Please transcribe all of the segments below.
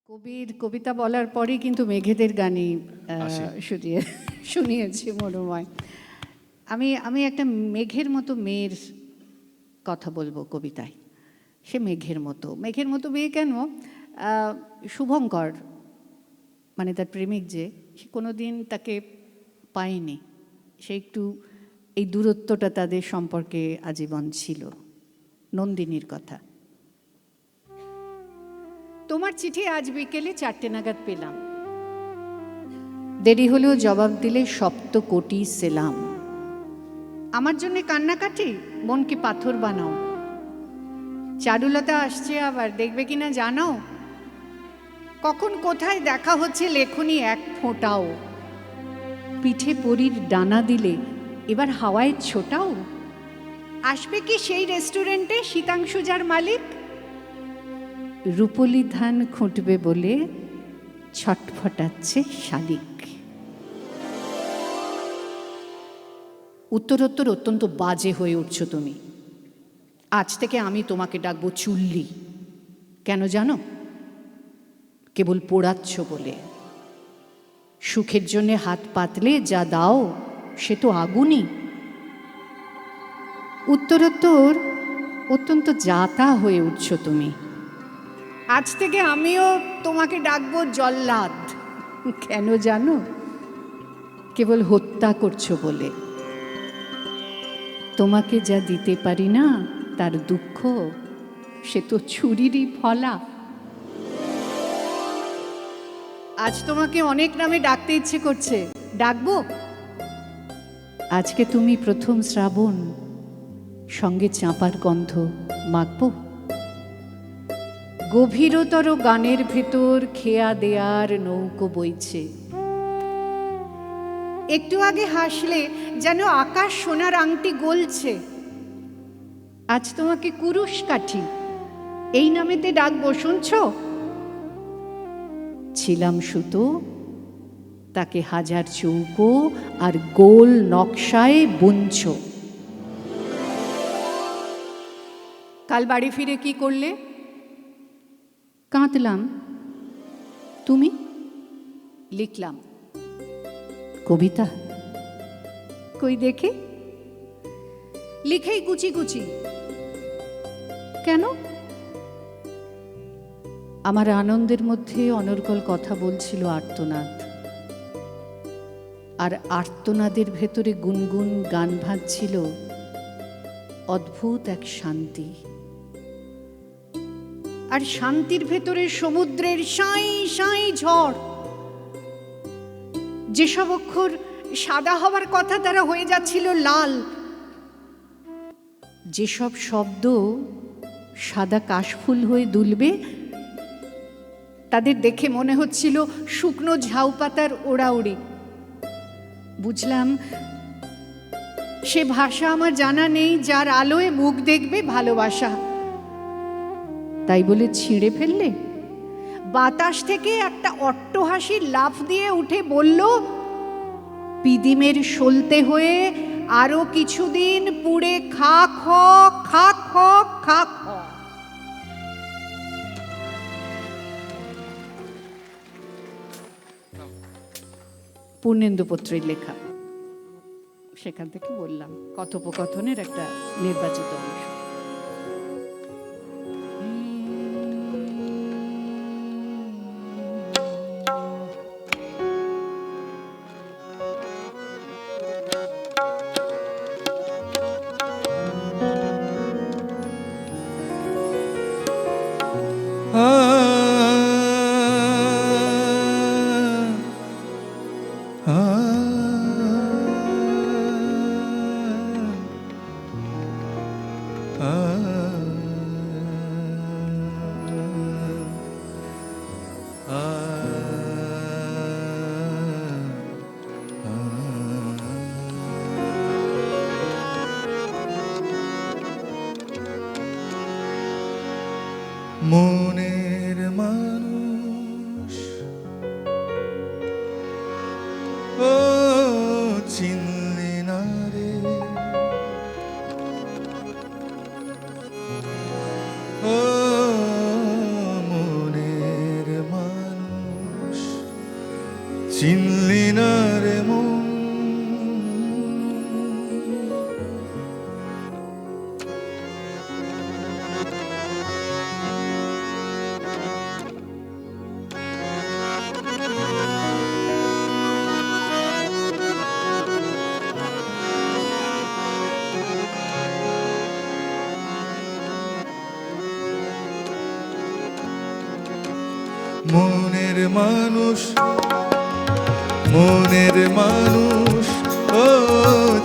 কবির কবিতা বলার পরেই কিন্তু মেঘেদের গানই আসে। শুনিয়েছি মনোময়। আমি একটা মেঘের মতো মেয়ের কথা বলবো কবিতায়। সে মেঘের মতো মেয়ে কেন? শুভঙ্কর মানে তার প্রেমিক যে, সে কোনোদিন তাকে পায়নি। সে একটু এই দূরত্বটা তাদের সম্পর্কে আজীবন ছিল। নন্দিনীর কথা। তোমার চিঠি আজ বিকেলে 4টে নাগাদ পেলাম। দেরি হলেও জবাব দিলে 7 কোটি সেলাম। আমার জন্য কান্নাকাটি, মনকে পাথর বানাও। চারুলতা আসছে আবার, দেখবে কিনা জানাও। কখন কোথায় দেখা হচ্ছে লেখনি এক ফোঁটাও। পিঠে পরীর ডানা দিলে এবার হাওয়ায় ছোটাও। আসবে কি সেই রেস্টুরেন্টে শীতাংশু যার মালিক? রূপলি ধান খুঁটবে বলে ছটফটাচ্ছে শালিক। উত্তরোত্তর অত্যন্ত বাজে হয়ে উঠছ তুমি। আজ থেকে আমি তোমাকে ডাকবো চুল্লি। কেন জানো? কেবল পোড়াচ্ছ বলে। সুখের জন্যে হাত পাতলে যা দাও সে তো আগুনই। উত্তরোত্তর অত্যন্ত জাতা হয়ে উঠছ তুমি। আজ থেকে আমিও তোমাকে ডাকবো জল্লাদ। কেন জানো? কেবল হত্যা করছো বলে। তোমাকে যা দিতে পারি না তার দুঃখ, সে তো ছুরিরই ফলা। আজ তোমাকে অনেক নামে ডাকতে ইচ্ছে করছে, ডাকবো? আজকে তুমি প্রথম শ্রাবণ, সঙ্গে চাঁপার গন্ধ মাখবো। গভীরতর গানের ভেতর খেয়া দেয়ার নৌকো বইছে। একটু আগে হাসলে যেন আকাশ সোনার আংটি গলছে। আজ তোমাকে কুরুশ কাঠি এই নামেতে ডাকবো, শুনছ? ছিলাম সুতো, তাকে হাজার চৌকো আর গোল নকশায় বুনছ। কাল বাড়ি ফিরে কি করলে? কাঁদলাম। তুমি? লিখলাম কবিতা। কই দেখে? লিখেই কুচি কুচি। কেন? আমার আনন্দের মধ্যে অনর্গল কথা বলছিল আর্তনাদ, আর আর্তনাদের ভেতরে গুনগুন গান ভাজছিল অদ্ভুত এক শান্তি। আর শান্তির ভেতরে সমুদ্রের সাঁই সাঁই ঝড়। যেসব অক্ষর সাদা হওয়ার কথা তারা হয়ে যাচ্ছিল লাল। যেসব শব্দ সাদা কাশফুল হয়ে দুলবে, তাদের দেখে মনে হচ্ছিল শুকনো ঝাউ পাতার ওড়াউড়ি। বুঝলাম সে ভাষা আমার জানা নেই যার আলোয় মুখ দেখবে ভালোবাসা। তাই বলে ছিঁড়ে ফেললে? বাতাস থেকে একটা অট্টহাসির লাফ দিয়ে উঠে বলল, পিদিমের সলতে হয়ে আরো কিছুদিন পুড়ে খা খ খা খ খা খ। পূর্ণেন্দু পত্রের লেখা। সেখান থেকে বললাম, কথোপকথনের একটা নির্বাচিত অংশ। মনের মানুষ ও চিনলি না রে, ও মনের মানুষ। চিনলি না রে মন। মনের মানুষ, মনের মানুষ, ও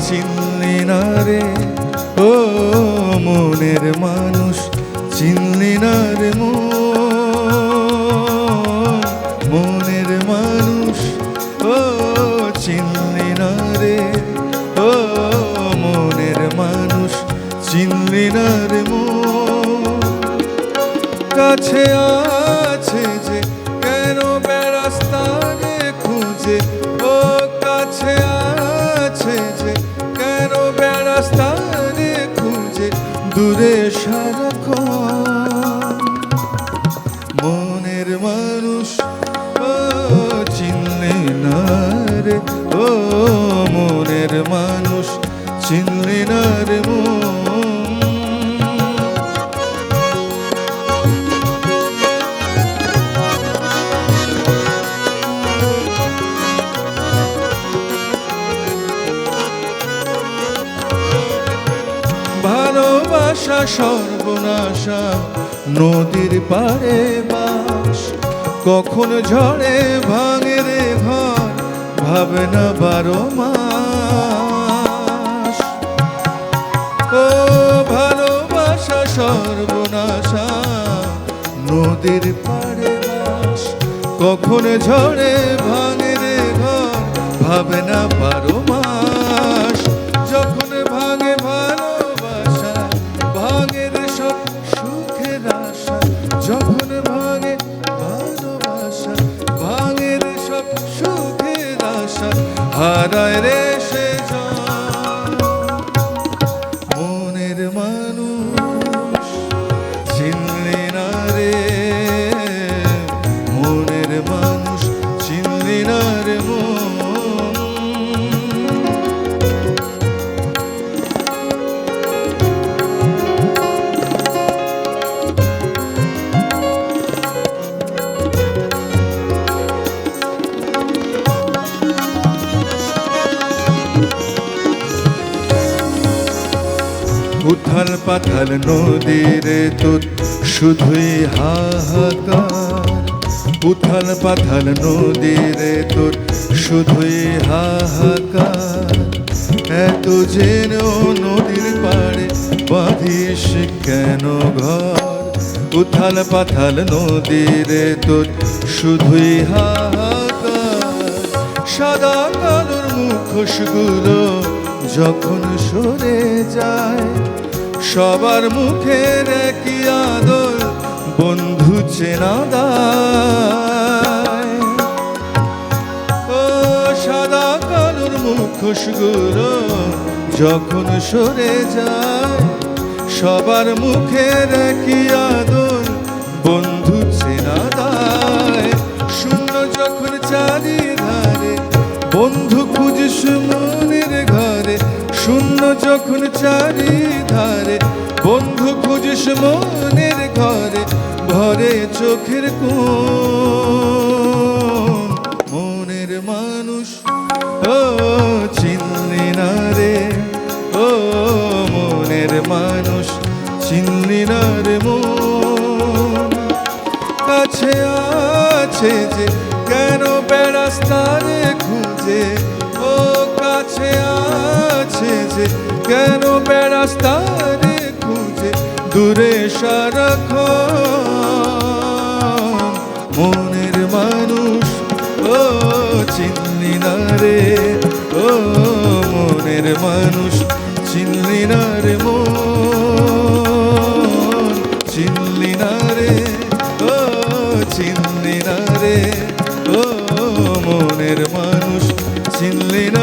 চিনলি না রে, ও মনের মানুষ, চিনলি না রে মনের মানুষ, ও চিনলি না রে, ও মনের মানুষ, চিনলি না রে কাছে আছে যে কেন বেড়াস তারে খুঁজে, ও কাছে আছে যে কেন বেড়াস তারে খুঁজে, দূরে সারাক্ষণ। মনের মানুষ, ও চিনলি না রে, ও মনের মানুষ, চিনলি না রে ভালোবাসা সর্বনাশা নদীর পাড়ে বাস, কখন ঝড়ে ভাঙে রে ঘর, ভাবে না 12 মাস। ও ভালোবাসা সর্বনাশা নদীর পাড়ে বাস, কখন ঝড়ে ভাঙে রে ঘর, ভাবে না 12 মাস। যখন ভাঙে ভালোবাসা, ভাঙে রে সব সুখের আশা, যখন ভাঙে ভালোবাসা, ভাঙে রে সব সুখের আশা, হারায় রে সে মনের মানুষ, চিনলি না রে, মনের মানুষ, চিনলি না রে উথাল পাথাল নদীরে তোর শুধুই হাহাকার, উথাল পাথাল নদীরে তোর শুধুই হাহাকার। এত জেনেও নদীর পাড়ে বাঁধিস কেন ঘর, উথাল পাথাল নদীরে তোর শুধুই হাহাকার। সাদা কালোর মুখোশগুলো যখন সরে যায়, সবার মুখের একই আদর, বন্ধু চেনা দায়। ও সাদা কালোর মুখোশগুলো যখন সরে যায়, সবার মুখের একই আদর, বন্ধু চেনা দায়। শূন্য যখন চারিধারে, বন্ধু খুঁজিস মনের ঘরে, শূন্য যখন চারিধারে, বন্ধু খুঁজিস মনের ঘরে, ভরে চোখের কোণ। মনের মানুষ, ও চিনলি না রে, ও মনের মানুষ, চিনলি না রে কাছে আছে যে কেন বেড়াস তারে খুঁজে, ও কাছে আছে যে কেন বেড়াস তারে খুঁজে, দূরে সারাক্ষণ। মনের মানুষ, ও চিনলি না রে, ও মনের মানুষ, চিনলি না রে চিনলি না রে, ও চিনলি না রে, ও মনের মানুষ, চিনলি না